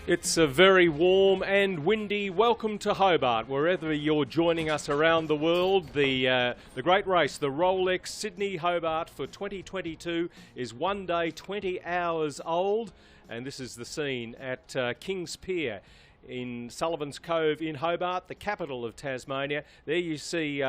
It's a very warm and windy welcome to Hobart, wherever you're joining us around the world. The great race, the Rolex Sydney-Hobart for 2022, is 1 day, 20 hours old, and this is the scene at Kings Pier in Sullivan's Cove in Hobart, the capital of Tasmania. There you see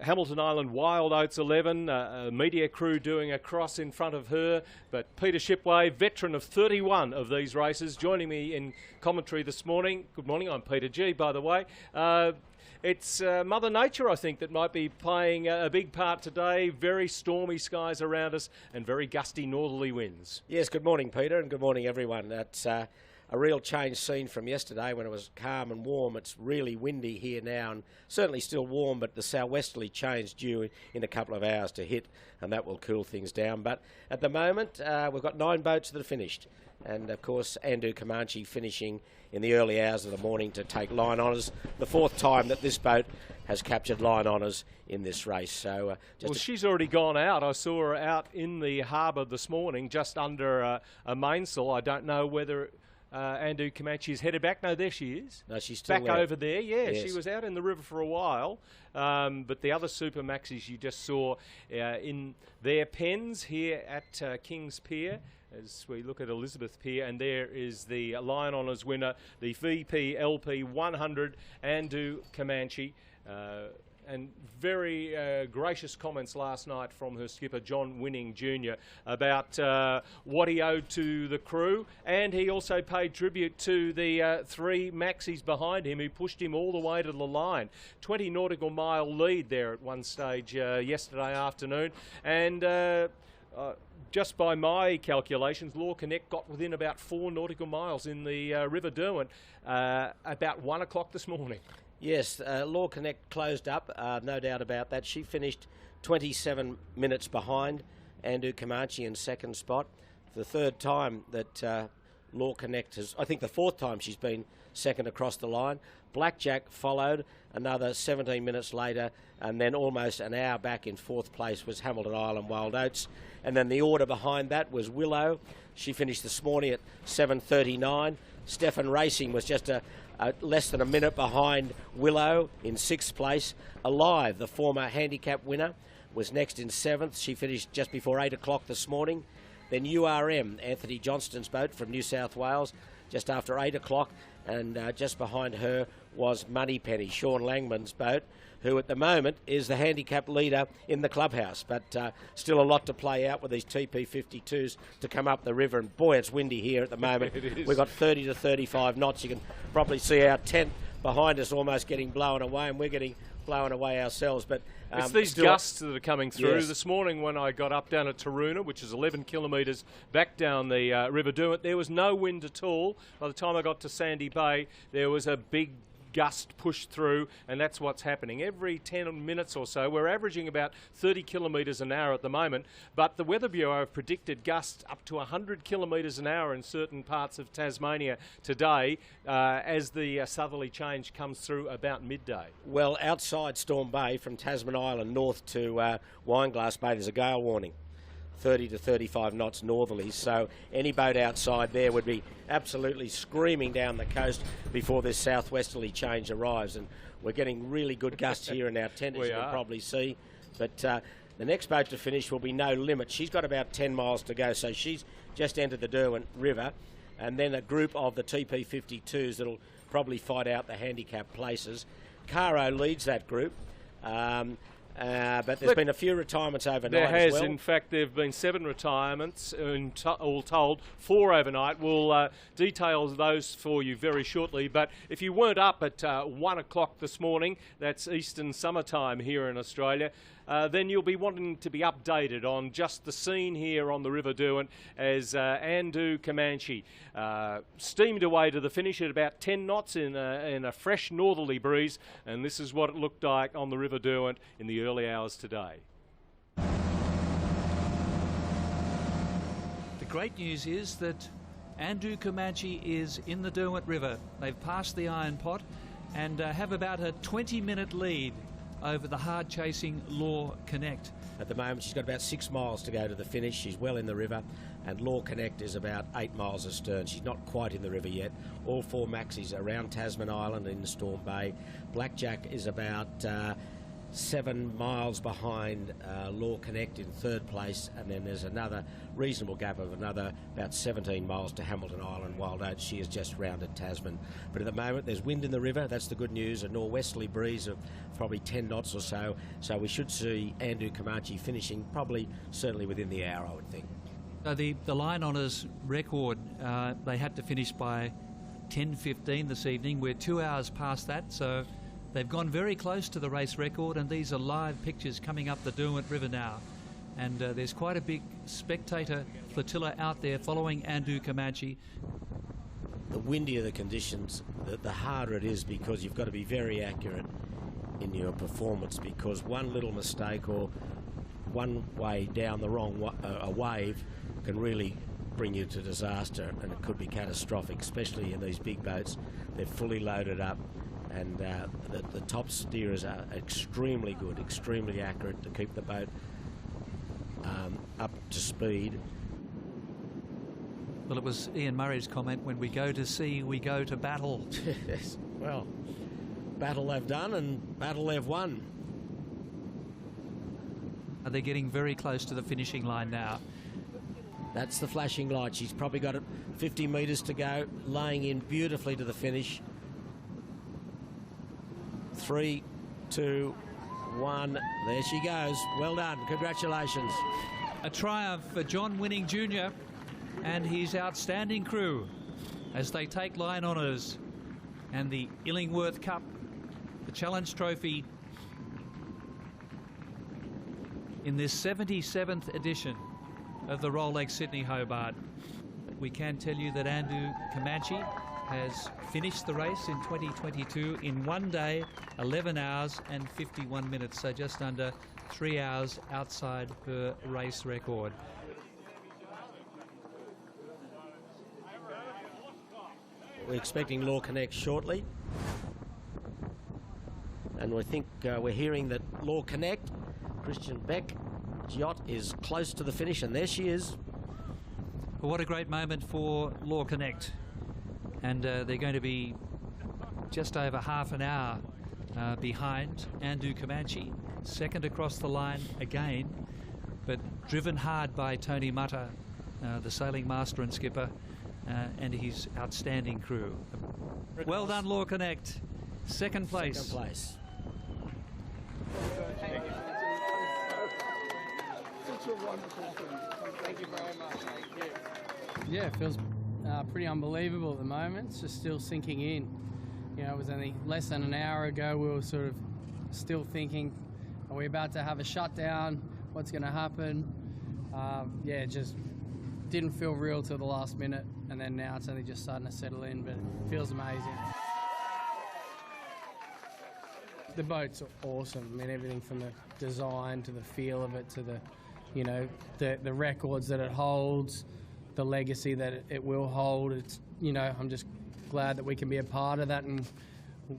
Hamilton Island Wild Oats 11, a media crew doing a cross in front of her, but Peter Shipway, veteran of 31 of these races, joining me in commentary this morning. Good morning, I'm Peter G, by the way. It's Mother Nature, I think, that might be playing a big part today. Very stormy skies around us and very gusty northerly winds. Yes, good morning, Peter, and good morning, everyone. That's a real change seen from yesterday when it was calm and warm. It's really windy here now, and certainly still warm, but the southwesterly change due in a couple of hours to hit, and that will cool things down. But at the moment, we've got 9 boats that are finished, and of course Andrew Comanche finishing in the early hours of the morning to take line honours, the 4th time that this boat has captured line honours in this race. So, well, she's already gone out. I saw her out in the harbour this morning, just under a mainsail. I don't know whether Andrew Comanche is headed back. No, there she is. No, she's still back there. Over there. Yeah, yes. She was out in the river for a while. But the other super maxis you just saw in their pens here at Kings Pier, as we look at Elizabeth Pier, and there is the Lion Honours winner, the VP LP 100, Andrew Comanche. And very gracious comments last night from her skipper, John Winning Jr., about what he owed to the crew, and he also paid tribute to the 3 maxis behind him who pushed him all the way to the line. 20 nautical mile lead there at one stage yesterday afternoon, and just by my calculations, Law Connect got within about 4 nautical miles in the River Derwent about 1 o'clock this morning. Yes, Law Connect closed up, no doubt about that. She finished 27 minutes behind Andrew Comanche in second spot. The 3rd time that Law Connect has, I think the 4th time she's been second across the line. Blackjack followed another 17 minutes later, and then almost an hour back in 4th place was Hamilton Island Wild Oats. And then the order behind that was Willow. She finished this morning at 7:39. Stefan Racing was just less than a minute behind Willow in 6th place. Alive, the former handicap winner, was next in 7th. She finished just before 8 o'clock this morning. Then URM, Anthony Johnston's boat from New South Wales, just after 8 o'clock. And just behind her was Moneypenny, Sean Langman's boat, who at the moment is the handicap leader in the clubhouse. But still a lot to play out with these TP52s to come up the river. And boy, it's windy here at the moment. We've got 30 to 35 knots. You can probably see our tent behind us almost getting blown away, and we're getting blown away ourselves. But it's these gusts that are coming through. Yes. This morning when I got up down at Taroona, which is 11 kilometres back down the River Derwent, there was no wind at all. By the time I got to Sandy Bay, there was a big gust pushed through, and that's what's happening. Every 10 minutes or so, we're averaging about 30 kilometres an hour at the moment, but the Weather Bureau have predicted gusts up to 100 kilometres an hour in certain parts of Tasmania today as the southerly change comes through about midday. Well, outside Storm Bay from Tasman Island north to Wineglass Bay, there's a gale warning. 30 to 35 knots northerly, so any boat outside there would be absolutely screaming down the coast before this southwesterly change arrives. And we're getting really good gusts here in our tent, as you can probably see. But the next boat to finish will be No Limit. She's got about 10 miles to go, so she's just entered the Derwent River. And then a group of the TP52s that'll probably fight out the handicap places. Caro leads that group. But there's been a few retirements overnight. There has, as well. In fact, there have been 7 retirements, all told, 4 overnight. We'll detail those for you very shortly. But if you weren't up at 1 o'clock this morning, that's Eastern summertime here in Australia, then you'll be wanting to be updated on just the scene here on the River Derwent as Andrew Comanche steamed away to the finish at about 10 knots in a fresh northerly breeze, and this is what it looked like on the River Derwent in the early hours today. The great news is that Andrew Comanche is in the Derwent River. They've passed the Iron Pot and have about a 20-minute lead over the hard-chasing Law Connect. At the moment, she's got about 6 miles to go to the finish. She's well in the river, and Law Connect is about 8 miles astern. She's not quite in the river yet. All 4 maxis around Tasman Island in Storm Bay. Blackjack is about 7 miles behind Law Connect in 3rd place, and then there's another reasonable gap of another about 17 miles to Hamilton Island. Wild Oats, she has just rounded Tasman. But at the moment there's wind in the river, that's the good news, a northwesterly breeze of probably 10 knots or so, so we should see Andu Comanche finishing probably certainly within the hour, I would think. So the line honours record, they had to finish by 10:15 this evening. We're 2 hours past that, so they've gone very close to the race record, and these are live pictures coming up the Derwent River now. And there's quite a big spectator flotilla out there following Andu Comanche. The windier the conditions, the harder it is, because you've got to be very accurate in your performance, because one little mistake or one way down the wrong a wave can really bring you to disaster, and it could be catastrophic, especially in these big boats. They're fully loaded up, and the top steerers are extremely good, extremely accurate to keep the boat up to speed. Well, it was Ian Murray's comment, when we go to sea, we go to battle. Yes, well, battle they've done and battle they've won. They're getting very close to the finishing line now. That's the flashing light. She's probably got 50 metres to go, laying in beautifully to the finish. 3, 2, 1. There she goes. Well done. Congratulations. A triumph for John Winning Jr. and his outstanding crew as they take line honours and the Illingworth Cup, the Challenge Trophy, in this 77th edition of the Rolex Sydney Hobart. We can tell you that Andu Comanche has finished the race in 2022 in 1 day, 11 hours and 51 minutes, so just under 3 hours outside her race record. We're expecting Law Connect shortly, and we think we're hearing that Law Connect, Christian Beck, Yacht, is close to the finish, and there she is. Well, what a great moment for Law Connect, and they're going to be just over half an hour behind Andu Comanche, second across the line again, but driven hard by Tony Mutter, the sailing master and skipper, and his outstanding crew. Well done, Law Connect. Second place. Second place. Thank you very much. Thank you. Yeah, it feels pretty unbelievable at the moment. It's just still sinking in. You know, it was only less than an hour ago we were sort of still thinking, are we about to have a shutdown? What's going to happen? Yeah, it just didn't feel real till the last minute, and then now it's only just starting to settle in, but it feels amazing. The boat's awesome. I mean, everything from the design to the feel of it to the, you know, the records that it holds, the legacy that it will hold. It's, you know, I'm just glad that we can be a part of that, and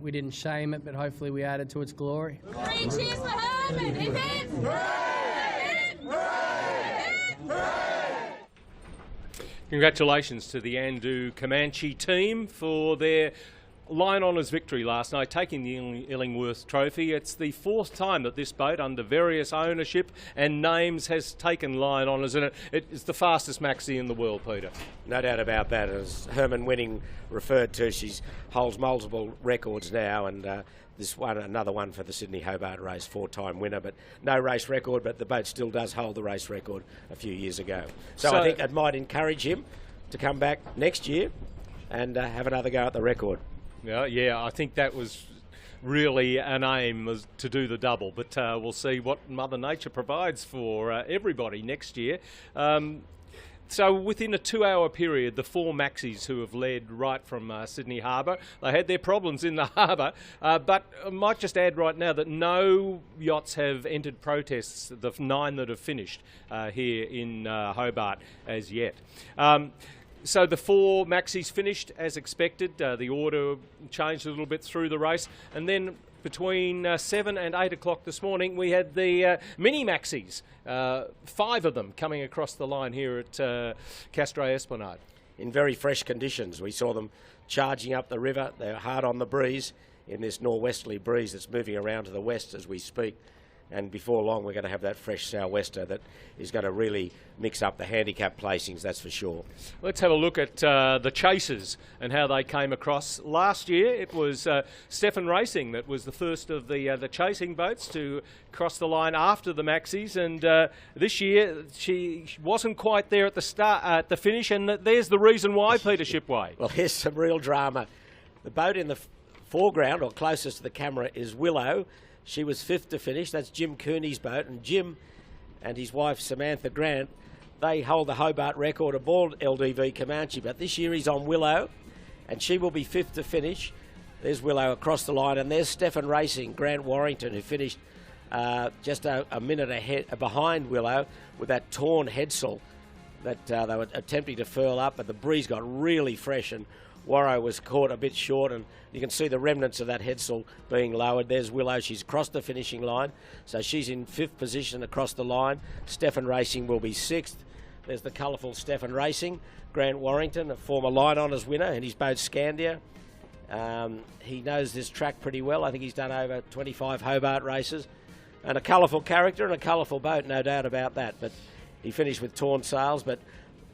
we didn't shame it, but hopefully we added to its glory. 3 cheers for Herman! Hip hip! Hip hip! Congratulations to the Andu Comanche team for their line honours victory last night, taking the Illingworth Trophy. It's the 4th time that this boat, under various ownership and names, has taken line honours, and it is the fastest maxi in the world, Peter. No doubt about that. As Herman Winning referred to, she holds multiple records now, and this one, another one for the Sydney Hobart race, 4-time winner, but no race record, but the boat still does hold the race record a few years ago. So I think it might encourage him to come back next year and have another go at the record. Yeah, I think that was really an aim, was to do the double, but we'll see what Mother Nature provides for everybody next year. So within a 2-hour period, the 4 maxis who have led right from Sydney Harbour, they had their problems in the harbour, but I might just add right now that no yachts have entered protests, the 9 that have finished here in Hobart as yet. So the 4 maxis finished as expected. The order changed a little bit through the race, and then between 7 and 8 o'clock this morning, we had the mini maxis, 5 of them coming across the line here at Castro Esplanade. In very fresh conditions. We saw them charging up the river. They're hard on the breeze in this northwesterly breeze that's moving around to the west as we speak. And before long, we're going to have that fresh sou'wester that is going to really mix up the handicap placings, that's for sure. Let's have a look at the chasers and how they came across. Last year, it was Stefan Racing that was the first of the chasing boats to cross the line after the maxis, and this year she wasn't quite there at the start, at the finish, and there's the reason why, Peter Shipway. Well, here's some real drama. The boat in the foreground, or closest to the camera, is Willow. She was 5th to finish. That's Jim Cooney's boat, and Jim and his wife Samantha Grant, they hold the Hobart record aboard LDV Comanche, but this year he's on Willow, and she will be 5th to finish. There's Willow across the line, and there's Stefan Racing, Grant Warrington, who finished just a minute ahead behind Willow with that torn headsail that they were attempting to furl up, but the breeze got really fresh, and Warrow was caught a bit short, and you can see the remnants of that headsail being lowered. There's Willow. She's crossed the finishing line, so she's in 5th position across the line. Stefan Racing will be 6th. There's the colourful Stefan Racing. Grant Warrington, a former Line Honours winner, and his boat Scandia. He knows this track pretty well. I think he's done over 25 Hobart races. And a colourful character and a colourful boat, no doubt about that. But he finished with torn sails, but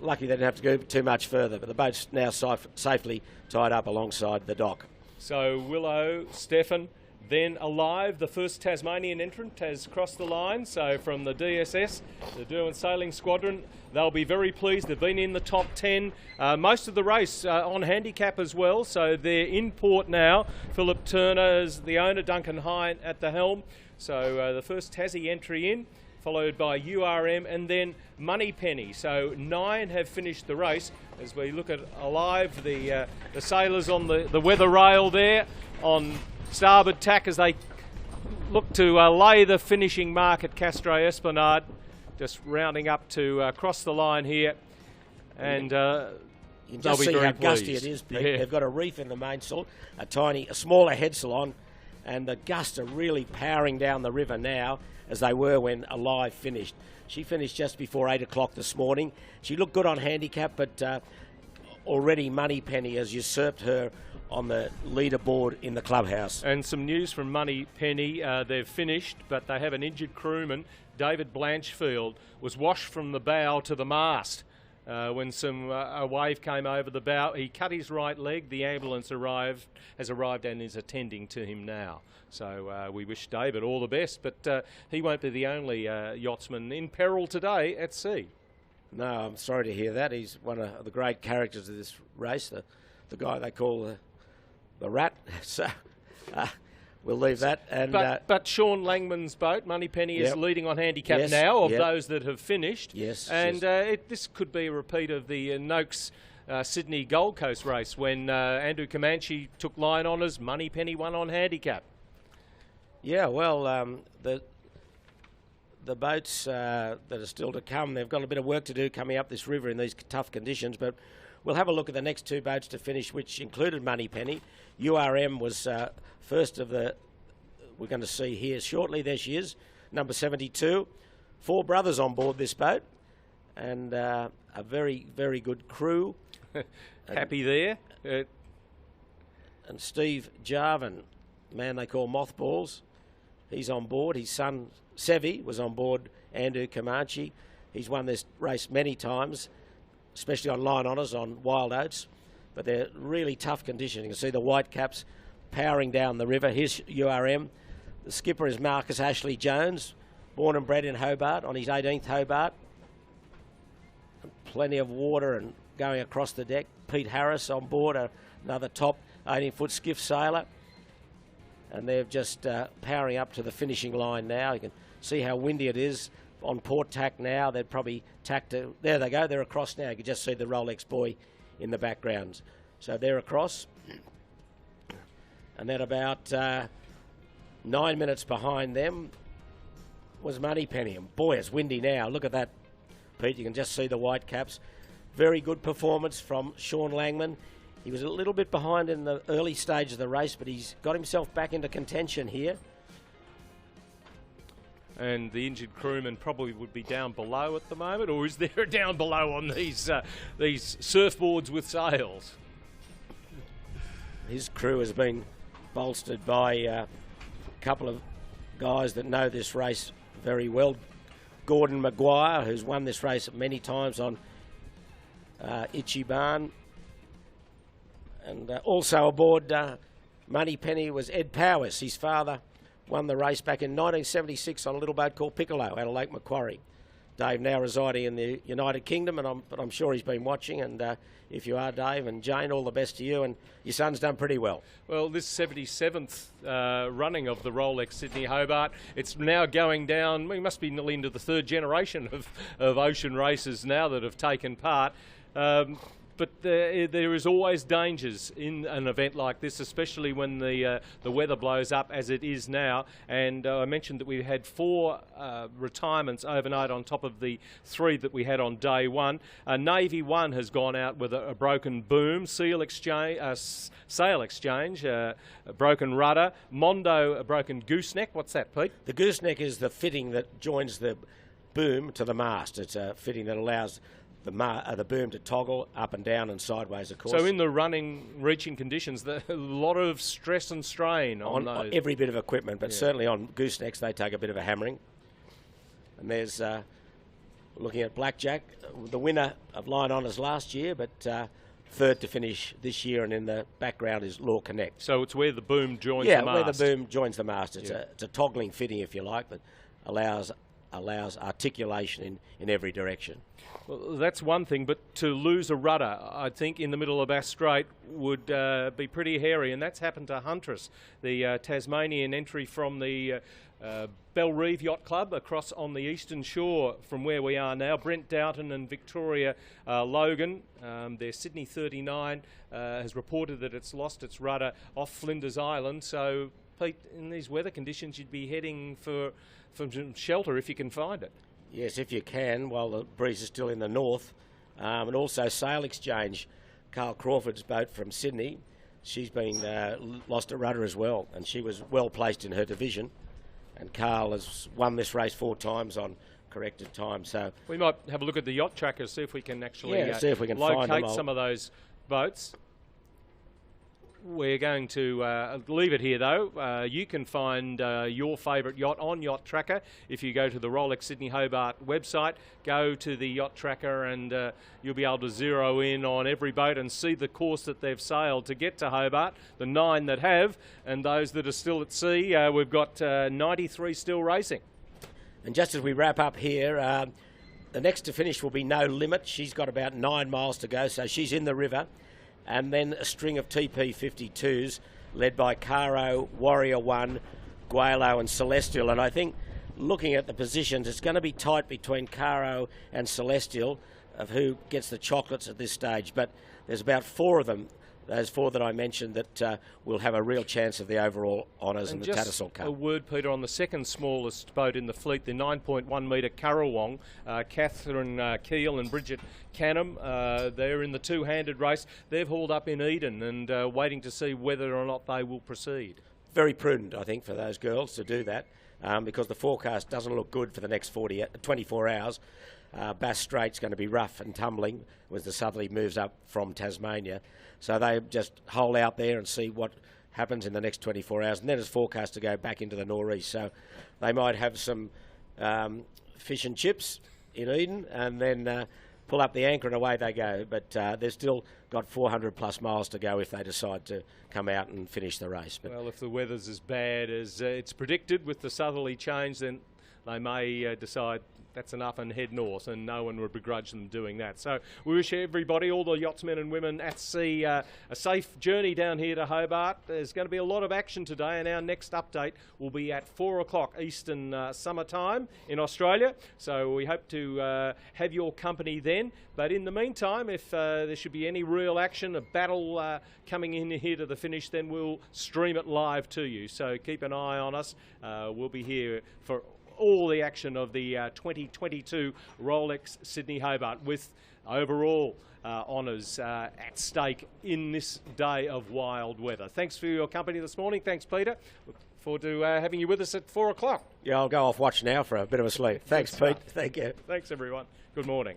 lucky they didn't have to go too much further, but the boat's now safely tied up alongside the dock. So Willow, Stefan, then Alive, the first Tasmanian entrant, has crossed the line. So from the DSS, the Derwent Sailing Squadron, they'll be very pleased. They've been in the top 10. Most of the race on handicap as well, so they're in port now. Philip Turner is the owner, Duncan Hine at the helm. So the first Tassie entry in, followed by URM and then Moneypenny. So 9 have finished the race. As we look at Alive, the sailors on the weather rail there on starboard tack as they look to lay the finishing mark at Castro Esplanade, just rounding up to cross the line here. And you can just see how gusty it is, Pete. Yeah. They've got a reef in the mainsail, a smaller headsail on, and the gusts are really powering down the river now, as they were when Alive finished. She finished just before 8 o'clock this morning. She looked good on handicap, but already Moneypenny has usurped her on the leaderboard in the clubhouse. And some news from Moneypenny. They've finished, but they have an injured crewman. David Blanchfield was washed from the bow to the mast. When a wave came over the bow, he cut his right leg. The ambulance has arrived and is attending to him now. So we wish David all the best, but he won't be the only yachtsman in peril today at sea. No, I'm sorry to hear that. He's one of the great characters of this race, the guy they call the Rat. So we'll leave that. And but Sean Langman's boat, Moneypenny, is leading on handicap now of those that have finished. Yes. And this could be a repeat of the Noakes Sydney Gold Coast race when Andrew Comanche took line honours, Moneypenny won on handicap. Yeah, well, the boats that are still to come, they've got a bit of work to do coming up this river in these tough conditions, but we'll have a look at the next 2 boats to finish, which included Moneypenny. URM was first of the, we're going to see here shortly. There she is, number 72. 4 brothers on board this boat, and a very, very good crew. Happy there. And Steve Jarvin, man they call Mothballs, he's on board. His son Sevi was on board Andrew Comanche. He's won this race many times, especially on line honours on Wild Oats, but they're really tough conditions. You can see the white caps powering down the river. Here's URM. The skipper is Marcus Ashley Jones, born and bred in Hobart, on his 18th Hobart. Plenty of water and going across the deck. Pete Harris on board, another top 18-foot skiff sailor. And they're just powering up to the finishing line now. You can see how windy it is on port tack now. They'd probably tack to, there they go, they're across now. You can just see the Rolex buoy in the background. So they're across. And then about 9 minutes behind them was Moneypenny. And boy, it's windy now. Look at that, Pete. You can just see the white caps. Very good performance from Sean Langman. He was a little bit behind in the early stage of the race, but he's got himself back into contention here. And the injured crewman probably would be down below at the moment, or is there a down below on these surfboards with sails? His crew has been bolstered by a couple of guys that know this race very well. Gordon Maguire, who's won this race many times on Ichiban. And also aboard Moneypenny was Ed Powers. His father won the race back in 1976 on a little boat called Piccolo out of Lake Macquarie. Dave now residing in the United Kingdom, but I'm sure he's been watching. And if you are, Dave and Jane, all the best to you. And your son's done pretty well. Well, this 77th running of the Rolex Sydney Hobart, it's now going down. We must be nearly into the third generation of ocean races now that have taken part. But there is always dangers in an event like this, especially when the weather blows up as it is now. And I mentioned that we had 4 retirements overnight on top of the 3 that we had on day one. Navy 1 has gone out with a broken boom, sail exchange, a broken rudder. Mondo, a broken gooseneck. What's that, Pete? The gooseneck is the fitting that joins the boom to the mast. It's a fitting that allows the boom to toggle up and down and sideways, of course. So in the reaching conditions, a lot of stress and strain on those. Every bit of equipment, but certainly on goosenecks they take a bit of a hammering. And there's, looking at Blackjack, the winner of Line Honours last year, but third to finish this year, and in the background is Law Connect. So it's where the boom joins the mast. Yeah, where the boom joins the mast. It's a toggling fitting, if you like, that allows articulation in every direction. Well, that's one thing, but to lose a rudder, I think, in the middle of Bass Strait would be pretty hairy, and that's happened to Huntress, the Tasmanian entry from the Bellerive Yacht Club across on the eastern shore from where we are now. Brent Doughton and Victoria Logan, their Sydney 39, has reported that it's lost its rudder off Flinders Island. So, Pete, in these weather conditions, you'd be heading for some shelter if you can find it. Yes, if you can, while the breeze is still in the north. And also Sail Exchange, Carl Crawford's boat from Sydney. She's been lost a rudder as well, and she was well placed in her division. And Carl has won this race 4 times on corrected time. So we might have a look at the yacht tracker, see if we can actually see if we can find them. Locate some of those boats. We're going to leave it here, though. You can find your favourite yacht on Yacht Tracker. If you go to the Rolex Sydney Hobart website, go to the Yacht Tracker, and you'll be able to zero in on every boat and see the course that they've sailed to get to Hobart, the 9 that have, and those that are still at sea. We've got 93 still racing. And just as we wrap up here, the next to finish will be No Limit. She's got about 9 miles to go, so she's in the river. And then a string of TP52s led by Caro, Warrior 1, Gualo and Celestial. And I think looking at the positions, it's going to be tight between Caro and Celestial of who gets the chocolates at this stage. But there's about 4 of them, those 4 that I mentioned, that will have a real chance of the overall honours in the Tattersall Cup. A word, Peter, on the second smallest boat in the fleet, the 9.1 metre Currawong, Catherine Keel and Bridget Canham. They're in the two-handed race. They've hauled up in Eden and waiting to see whether or not they will proceed. Very prudent, I think, for those girls to do that, because the forecast doesn't look good for the next 24 hours. Bass Strait's going to be rough and tumbling as the southerly moves up from Tasmania. So they just hole out there and see what happens in the next 24 hours. And then it's forecast to go back into the nor'east. So they might have some fish and chips in Eden and then pull up the anchor and away they go. But they've still got 400 plus miles to go if they decide to come out and finish the race. But well, if the weather's as bad as it's predicted with the southerly change, then they may decide that's enough and head north, and no one would begrudge them doing that. So we wish everybody, all the yachtsmen and women at sea, a safe journey down here to Hobart. There's going to be a lot of action today, and our next update will be at 4 o'clock Eastern summer time in Australia. So we hope to have your company then. But in the meantime, if there should be any real action, a battle coming in here to the finish, then we'll stream it live to you. So keep an eye on us. We'll be here for all the action of the 2022 Rolex Sydney Hobart, with overall honours at stake in this day of wild weather. Thanks for your company this morning. Thanks, Peter. Look forward to having you with us at 4 o'clock. Yeah, I'll go off watch now for a bit of a sleep. Thanks, Pete. Thank you. Thanks, everyone. Good morning.